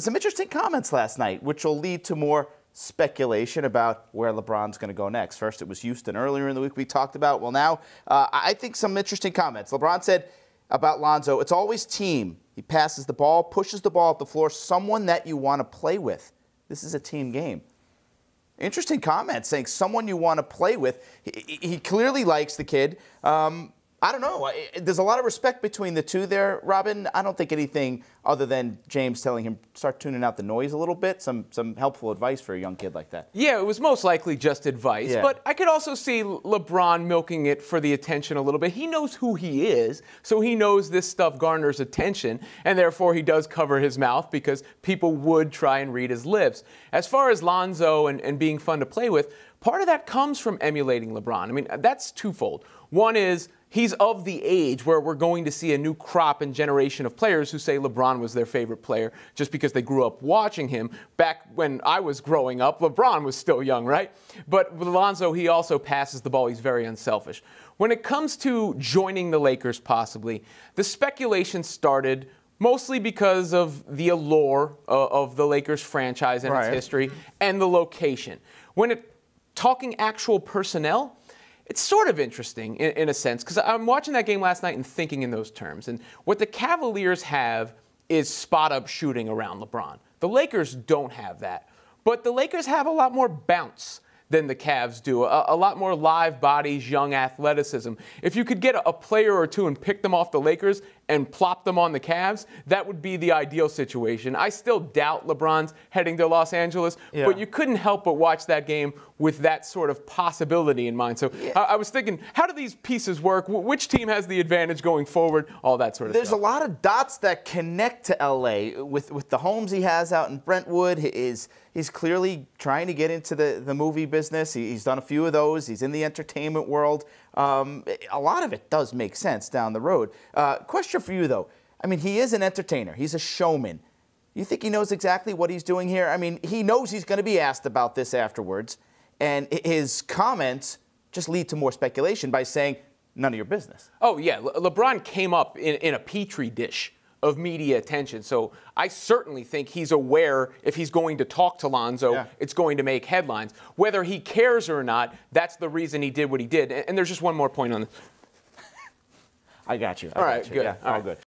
some interesting comments last night, which will lead to more speculation about where LeBron's going to go next. First, it was Houston earlier in the week we talked about. Well, now, I think some interesting comments. LeBron said about Lonzo, it's always team. He passes the ball, pushes the ball up the floor, someone that you want to play with. This is a team game. Interesting comment, saying someone you want to play with. He clearly likes the kid. I don't know. There's a lot of respect between the two there, Robin. I don't think anything other than James telling him start tuning out the noise a little bit. Some helpful advice for a young kid like that. Yeah, it was most likely just advice. Yeah. But I could also see LeBron milking it for the attention a little bit. He knows who he is, so he knows this stuff garners attention, and therefore he does cover his mouth because people would try and read his lips. As far as Lonzo and being fun to play with, part of that comes from emulating LeBron. I mean, that's twofold. One is he's of the age where we're going to see a new crop and generation of players who say LeBron was their favorite player just because they grew up watching him. Back when I was growing up, LeBron was still young, right? But with Lonzo, he also passes the ball. He's very unselfish. When it comes to joining the Lakers possibly, the speculation started mostly because of the allure of the Lakers franchise and its history and the location. When talking actual personnel, it's sort of interesting in a sense, because I'm watching that game last night and thinking in those terms. And what the Cavaliers have is spot-up shooting around LeBron. The Lakers don't have that. But the Lakers have a lot more bounce than the Cavs do, a lot more live bodies, young athleticism. If you could get a player or two and pick them off the Lakers and plop them on the Cavs, that would be the ideal situation. I still doubt LeBron's heading to Los Angeles, but you couldn't help but watch that game with that sort of possibility in mind. So I was thinking, how do these pieces work? Which team has the advantage going forward? All that sort of stuff. There's a lot of dots that connect to L.A. with the homes he has out in Brentwood. He's clearly trying to get into the movie business. He's done a few of those. He's in the entertainment world. A lot of it does make sense down the road. Question for you, though. I mean, he is an entertainer. He's a showman. You think he knows exactly what he's doing here? I mean, he knows he's going to be asked about this afterwards, and his comments just lead to more speculation by saying, none of your business. Oh, yeah. LeBron came up in a petri dish of media attention. So I certainly think he's aware if he's going to talk to Lonzo, it's going to make headlines. Whether he cares or not, that's the reason he did what he did. And there's just one more point on this. I got you. All right, good. Yeah, all good.